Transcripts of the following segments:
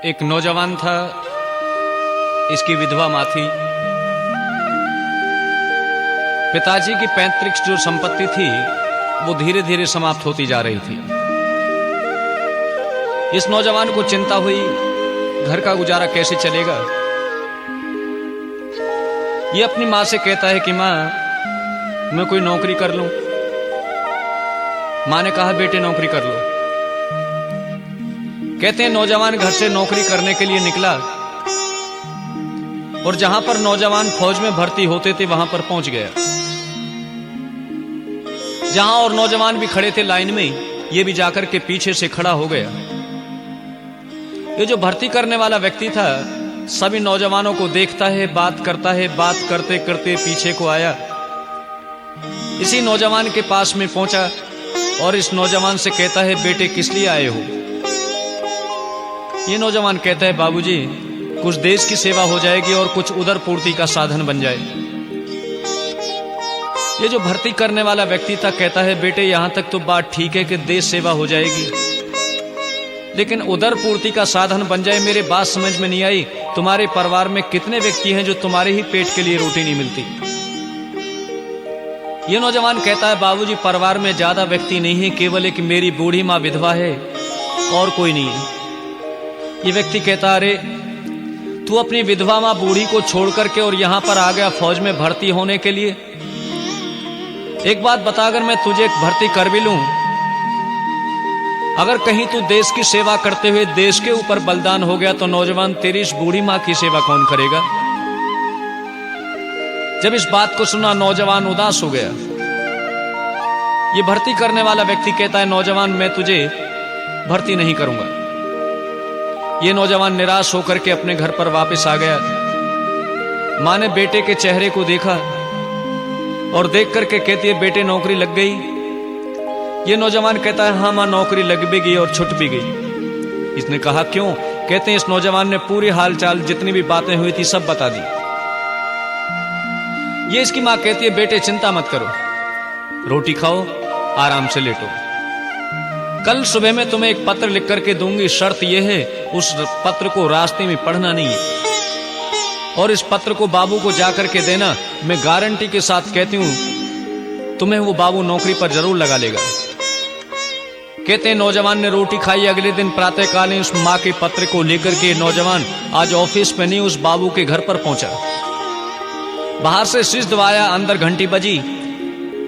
एक नौजवान था, इसकी विधवा माँ थी। पिताजी की पैतृक जो संपत्ति थी वो धीरे धीरे समाप्त होती जा रही थी। इस नौजवान को चिंता हुई, घर का गुजारा कैसे चलेगा। ये अपनी माँ से कहता है कि माँ, मैं कोई नौकरी कर लूं। माँ ने कहा, बेटे नौकरी कर लो। कहते हैं नौजवान घर से नौकरी करने के लिए निकला और जहां पर नौजवान फौज में भर्ती होते थे वहां पर पहुंच गया। जहां और नौजवान भी खड़े थे लाइन में, ये भी जाकर के पीछे से खड़ा हो गया। ये जो भर्ती करने वाला व्यक्ति था, सभी नौजवानों को देखता है, बात करता है, बात करते करते पीछे को आया। इसी नौजवान के पास में पहुंचा और इस नौजवान से कहता है, बेटे किस लिए आए हो। ये नौजवान कहता है, बाबूजी, कुछ देश की सेवा हो जाएगी और कुछ उदर पूर्ति का साधन बन जाए। ये जो भर्ती करने वाला व्यक्ति था कहता है, बेटे यहां तक तो बात ठीक है कि देश सेवा हो जाएगी, लेकिन उदर पूर्ति का साधन बन जाए, मेरे बात समझ में नहीं आई। तुम्हारे परिवार में कितने व्यक्ति हैं जो तुम्हारे ही पेट के लिए रोटी नहीं मिलती। ये नौजवान कहता है, बाबूजी परिवार में ज्यादा व्यक्ति नहीं है, केवल एक मेरी बूढ़ी माँ विधवा है और कोई नहीं है। ये व्यक्ति कहता, अरे तू अपनी विधवा माँ बूढ़ी को छोड़ करके और यहां पर आ गया फौज में भर्ती होने के लिए। एक बात बता, अगर मैं तुझे भर्ती कर भी लूं, अगर कहीं तू देश की सेवा करते हुए देश के ऊपर बलिदान हो गया तो नौजवान तेरी इस बूढ़ी माँ की सेवा कौन करेगा। जब इस बात को सुना नौजवान उदास हो गया। ये भर्ती करने वाला व्यक्ति कहता है, नौजवान मैं तुझे भर्ती नहीं करूंगा। ये नौजवान निराश होकर के अपने घर पर वापस आ गया। मां ने बेटे के चेहरे को देखा और देख करके कहती है, बेटे नौकरी लग गई। ये नौजवान कहता है, हाँ मां नौकरी लग भी गई और छुट भी गई। इसने कहा, क्यों। कहते हैं इस नौजवान ने पूरी हालचाल जितनी भी बातें हुई थी सब बता दी। ये इसकी मां कहती है, बेटे चिंता मत करो, रोटी खाओ, आराम से लेटो। कल सुबह में तुम्हें एक पत्र लिख करके दूंगी, शर्त यह है उस पत्र को रास्ते में पढ़ना नहीं है और इस पत्र को बाबू को जाकर के देना। मैं गारंटी के साथ कहती हूं तुम्हें वो बाबू नौकरी पर जरूर लगा लेगा। कहते हैं नौजवान ने रोटी खाई। अगले दिन प्रातःकालीन उस माँ के पत्र को लेकर के नौजवान आज ऑफिस में नहीं, उस बाबू के घर पर पहुंचा। बाहर से शीश दबाया, अंदर घंटी बजी।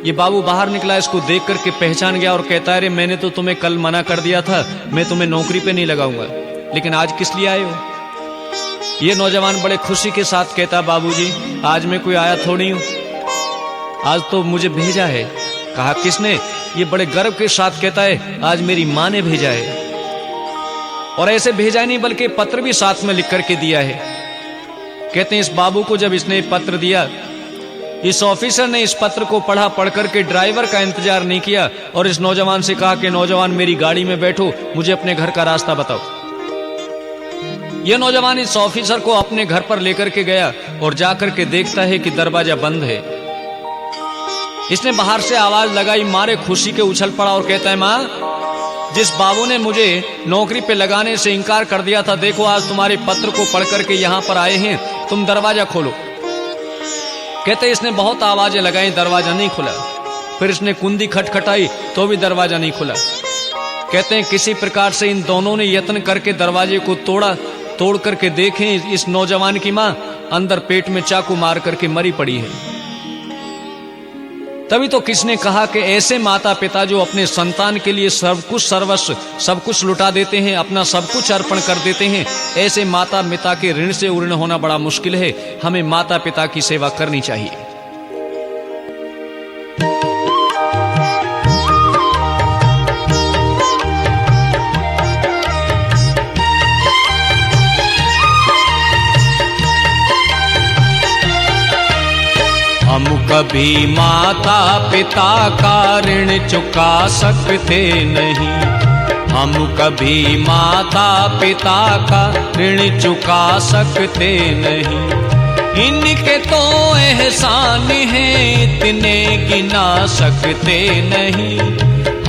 ये बाबू बाहर निकला, इसको देख करके पहचान गया और कहता है, अरे मैंने तो तुम्हें कल मना कर दिया था, मैं तुम्हें नौकरी पे नहीं लगाऊंगा, लेकिन आज किस लिए आए हो। ये नौजवान बड़े खुशी के साथ कहता, बाबूजी आज मैं कोई आया थोड़ी हूं, आज तो मुझे भेजा है। कहा, किसने। ये बड़े गर्व के साथ कहता है, आज मेरी माँ ने भेजा है। और ऐसे भेजा नहीं बल्कि पत्र भी साथ में लिख करके दिया है। कहते हैं इस बाबू को जब इसने पत्र दिया, इस ऑफिसर ने इस पत्र को पढ़ा, पढ़ करके ड्राइवर का इंतजार नहीं किया और इस नौजवान से कहा कि नौजवान मेरी गाड़ी में बैठो, मुझे अपने घर का रास्ता बताओ। यह नौजवान इस ऑफिसर को अपने घर पर लेकर के गया और जाकर के देखता है कि दरवाजा बंद है। इसने बाहर से आवाज लगाई, मारे खुशी के उछल पड़ा और कहता है, मां, जिस बाबू ने मुझे नौकरी पे लगाने से इनकार कर दिया था, देखो आज तुम्हारे पत्र को पढ़ करके यहां पर आए हैं, तुम दरवाजा खोलो। कहते इसने बहुत आवाजें लगाई, दरवाजा नहीं खुला। फिर इसने कुंडी खटखटाई तो भी दरवाजा नहीं खुला। कहते हैं किसी प्रकार से इन दोनों ने यत्न करके दरवाजे को तोड़ा। तोड़ करके देखें, इस नौजवान की मां अंदर पेट में चाकू मार करके मरी पड़ी है। तभी तो किसने कहा कि ऐसे माता पिता जो अपने संतान के लिए सब कुछ सर्वस्व सब कुछ लुटा देते हैं, अपना सब कुछ अर्पण कर देते हैं, ऐसे माता पिता के ऋण से उऋण होना बड़ा मुश्किल है। हमें माता पिता की सेवा करनी चाहिए। हम कभी माता पिता का ऋण चुका सकते नहीं, हम कभी माता पिता का ऋण चुका सकते नहीं। इनके तो एहसान हैं इतने गिना सकते नहीं,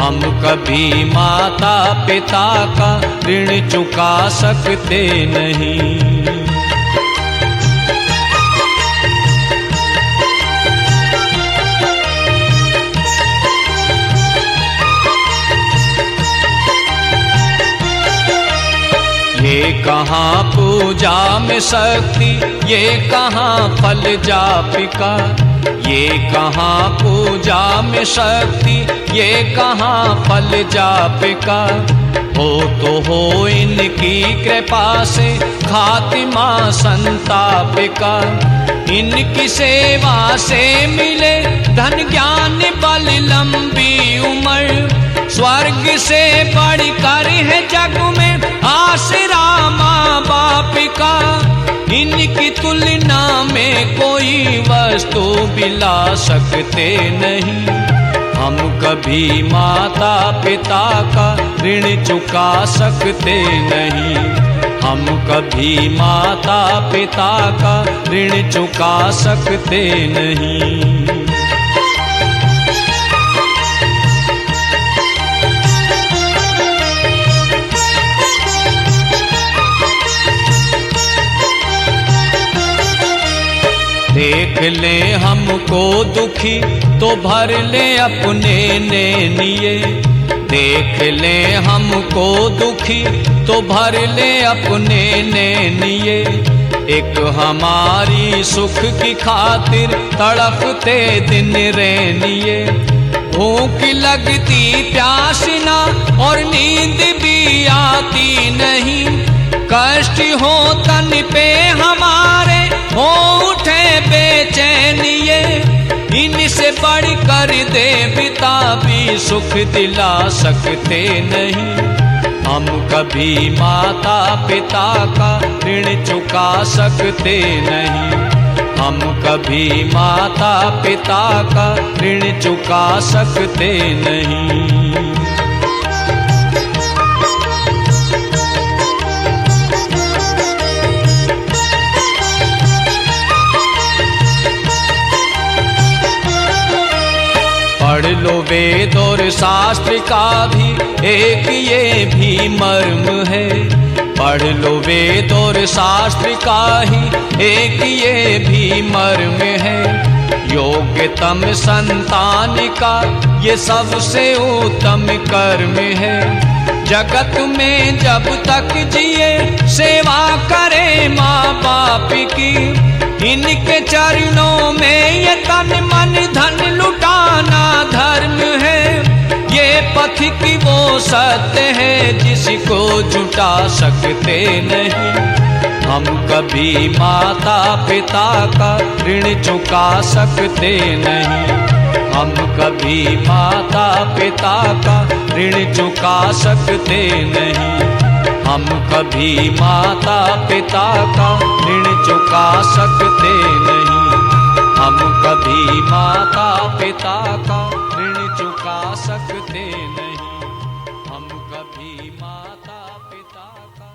हम कभी माता पिता का ऋण चुका सकते नहीं। ये कहाँ पूजा में शक्ति, ये कहाँ फल जापिका। ये कहाँ पूजा में शक्ति, ये कहाँ फल जापिका। हो तो हो इनकी कृपा से खातिमा संतापिका। इनकी सेवा से मिले धन ज्ञान बल लंबी उम्र। स्वर्ग से बढ़कर है जग में आसरा माँ बाप का। इनकी तुलना में कोई वस्तु बिला सकते नहीं। हम कभी माता पिता का ऋण चुका सकते नहीं। हम कभी माता पिता का ऋण चुका सकते नहीं। देख ले हमको दुखी तो भर ले अपने नैनिये। देख ले हमको दुखी तो भर ले अपने नैनिये। एक हमारी सुख की खातिर तड़पते दिन रैनिये। भूख लगती प्यास ना और नींद भी आती नहीं। कष्ट हो तन पे हमारे हो उठे बेचैनिये। इनसे बढ़कर देवता भी सुख दिला सकते नहीं। हम कभी माता पिता का ऋण चुका सकते नहीं। हम कभी माता पिता का ऋण चुका सकते नहीं। पढ़ लो वेद और शास्त्र का भी एक ये भी मर्म है। पढ़ लो वेद और शास्त्र का ही एक ये भी मर्म है। योग्यतम संतान का ये सबसे उत्तम कर्म है। जगत में जब तक जिए सेवा करे माँ बाप की। इनके चरणों में ये तन मन धन लुटाना धर्म है। ये पथिक वो सत्य है जिसको जुटा सकते नहीं। हम कभी माता पिता का ऋण चुका सकते नहीं। हम कभी माता पिता का ऋण चुका सकते नहीं। हम कभी माता पिता का ऋण चुका सकते नहीं। हम कभी माता पिता का ऋण चुका सकते नहीं। हम कभी माता पिता का